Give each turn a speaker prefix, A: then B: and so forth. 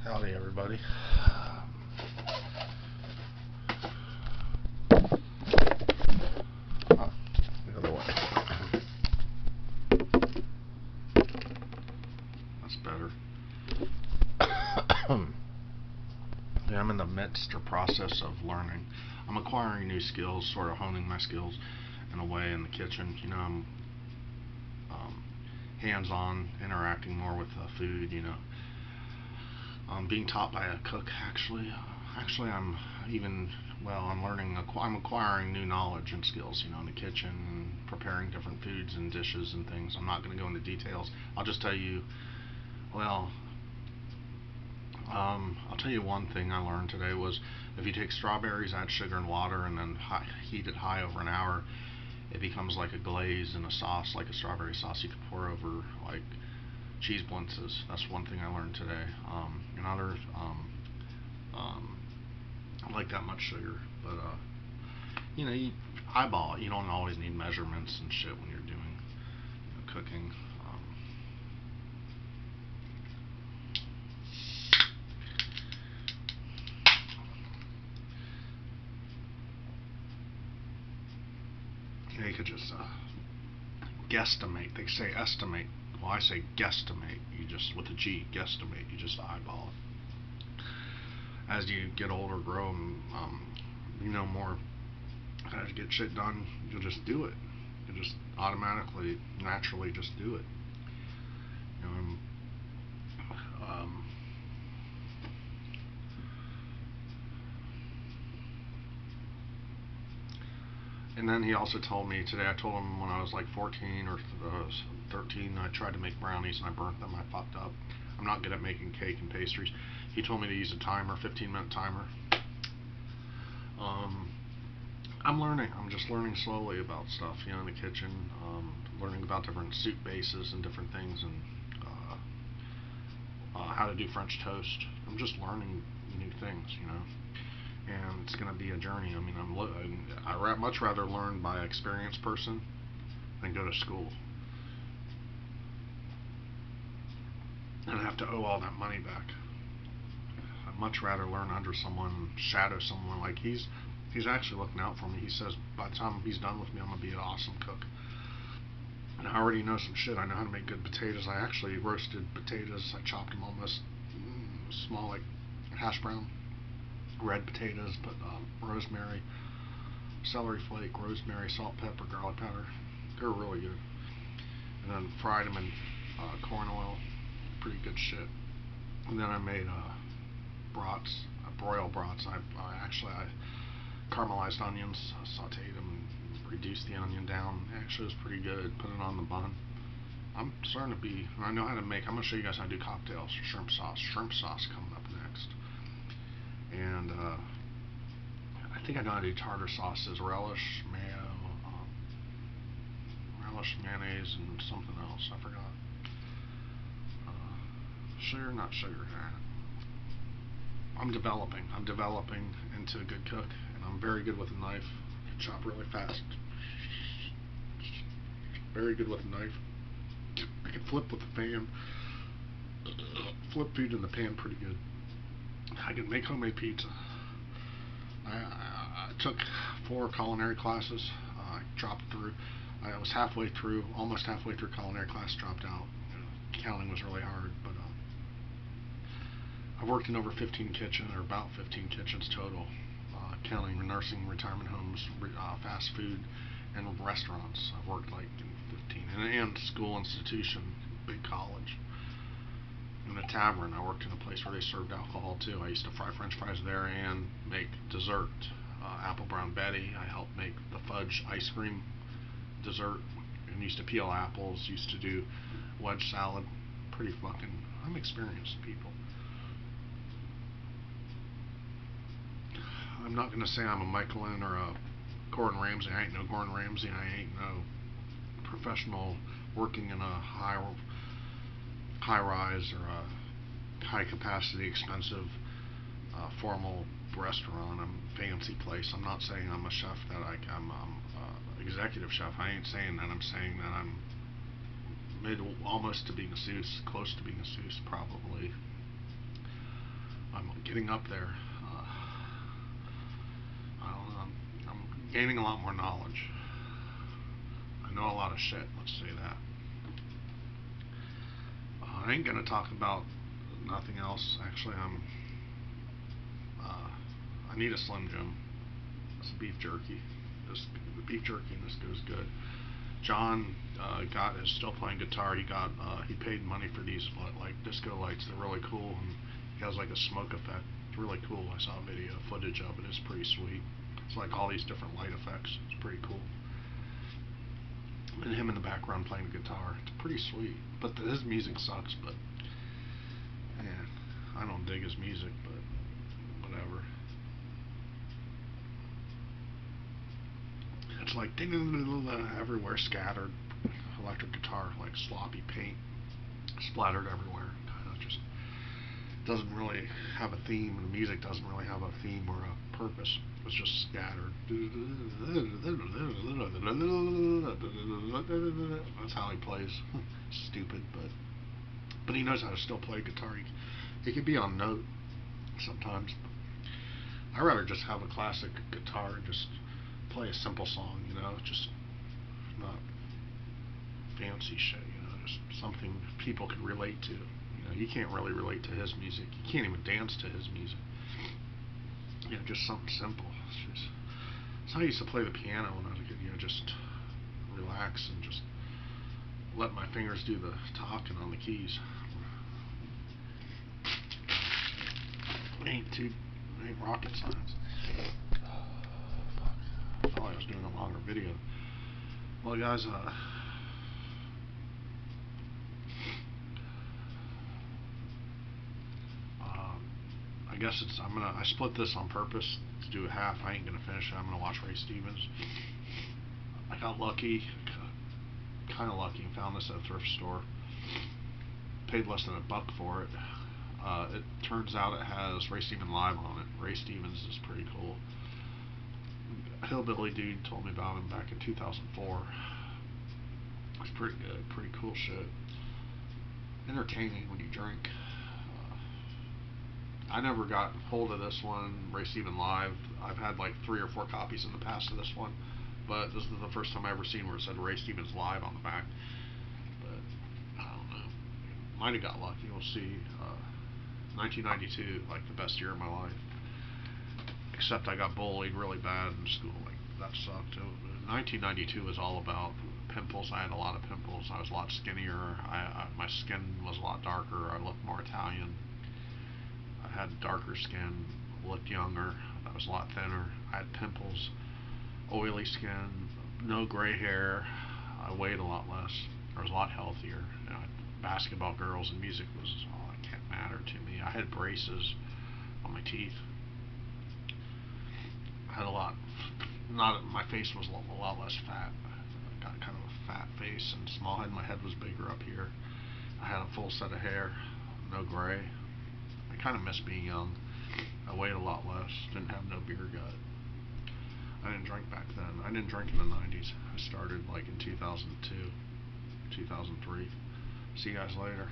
A: Howdy, everybody. The other way. That's better. Yeah, I'm in the midst or process of learning. I'm acquiring new skills, sort of honing my skills in a way in the kitchen. You know, I'm hands-on, interacting more with food. You know, being taught by a cook. Actually, I'm even I'm learning. I'm acquiring new knowledge and skills. You know, in the kitchen and preparing different foods and dishes and things. I'm not going to go into details. I'll just tell you. Well, I'll tell you one thing I learned today was if you take strawberries, add sugar and water, and then heat it high over an hour, it becomes like a glaze in a sauce, like a strawberry sauce you could pour over like cheese blintzes. That's one thing I learned today. Another, I like that much sugar, but you know, you eyeball it. You don't always need measurements and shit when you're doing cooking. You know, you could just guesstimate. They say estimate. Well, I say guesstimate. You just, with a G, guesstimate. You just eyeball it. As you get older, grow, and you know more how to get shit done, you'll just do it. You'll just automatically, naturally, just do it. You know, and then he also told me today, I told him when I was like 14 or 13, I tried to make brownies and I burnt them. I fucked up. I'm not good at making cake and pastries. He told me to use a timer, 15-minute timer. I'm learning. I'm just learning slowly about stuff, you know, in the kitchen. Learning about different soup bases and different things, and how to do French toast. I'm just learning new things, you know. And it's going to be a journey. I mean, I much rather learn by experienced person than go to school and have to owe all that money back. I'd much rather learn under someone, shadow someone. Like he's actually looking out for me. He says by the time he's done with me, I'm gonna be an awesome cook. And I already know some shit. I know how to make good potatoes. I actually roasted potatoes. I chopped them almost small, like hash brown. Red potatoes, put rosemary, celery flake, rosemary, salt, pepper, garlic powder. They're really good. And then fried them in corn oil. Pretty good shit. And then I made brats, broiled brats. I caramelized onions, sauteed them, and reduced the onion down. Actually, it was pretty good. Put it on the bun. I'm starting to be. I know how to make. I'm gonna show you guys how to do cocktails. Shrimp sauce. Shrimp sauce coming up next. And I think I know how to do tartar sauces, relish, mayo, relish, mayonnaise, and something else. I forgot. Sugar, not sugar. I'm developing into a good cook, and I'm very good with a knife. I can chop really fast. Very good with a knife. I can flip with a fan. Flip food in the pan pretty good. I can make homemade pizza. I took 4 culinary classes. I dropped through. I was almost halfway through culinary class, dropped out. Counting was really hard, but I've worked in over 15 kitchens, or about 15 kitchens total, counting nursing, retirement homes, fast food, and restaurants. I've worked like in 15, and school institution, big college. In a tavern, I worked in a place where they served alcohol too. I used to fry French fries there and make dessert. Apple brown Betty. I helped make the fudge ice cream dessert, and used to peel apples. Used to do wedge salad. Pretty fucking. I'm experienced people. I'm not gonna say I'm a Michelin or a Gordon Ramsay. I ain't no Gordon Ramsay. I ain't no professional working in a high rise or a high capacity, expensive, formal restaurant, a fancy place. I'm not saying I'm a chef that I'm executive chef. I ain't saying that. I'm saying that I'm almost to being a sous, close to being a sous, probably. I'm getting up there. I don't know, I'm gaining a lot more knowledge. I know a lot of shit, let's say that. I ain't gonna talk about nothing else. Actually, I need a Slim Jim. It's beef jerky. The beef jerky in this goes good. John is still playing guitar. He paid money for these like disco lights. They're really cool, and he has like a smoke effect. It's really cool. I saw video footage of it. It's pretty sweet. It's like all these different light effects. It's pretty cool. And him in the background playing the guitar. It's pretty sweet. But his music sucks. But man, I don't dig his music. But whatever. It's like ding everywhere, scattered. Electric guitar, like sloppy paint, splattered everywhere. Kind of just doesn't really have a theme. The music doesn't really have a theme or a purpose. It's just scattered. That's how he plays. Stupid, but he knows how to still play guitar. He can be on note sometimes. I'd rather just have a classic guitar and just play a simple song, just not fancy shit, just something people could relate to. You can't really relate to his music. You can't even dance to his music. Just something simple. It's how I used to play the piano when I was a kid. Just relax and just let my fingers do the talking on the keys. Ain't rocket science. I thought I was doing a longer video. Well, guys, I guess I split this on purpose to do a half. I ain't gonna finish it. I'm gonna watch Ray Stevens. I got lucky, kind of lucky, and found this at a thrift store. Paid less than $1 for it. It turns out it has Ray Stevens Live on it. Ray Stevens is pretty cool. Hillbilly dude told me about him back in 2004. It's pretty good, pretty cool shit. Entertaining when you drink. I never got hold of this one, Ray Stevens Live. I've had like 3 or 4 copies in the past of this one, but this is the first time I ever seen where it said Ray Stevens Live on the back. But I don't know. Might have got lucky. We'll see. 1992, like the best year of my life. Except I got bullied really bad in school. Like that sucked. 1992 was all about pimples. I had a lot of pimples. I was a lot skinnier. My skin was a lot darker. I looked more Italian. I had darker skin, looked younger. I was a lot thinner. I had pimples, oily skin, no gray hair. I weighed a lot less. I was a lot healthier. Basketball girls and music was all that can't matter to me. I had braces on my teeth. I had a lot. Not my face was a lot less fat. I got kind of a fat face and small head. My head was bigger up here. I had a full set of hair, no gray. I kind of miss being young. I weighed a lot less. Didn't have no beer gut. I didn't drink back then. I didn't drink in the 90s. I started like in 2002, 2003. See you guys later.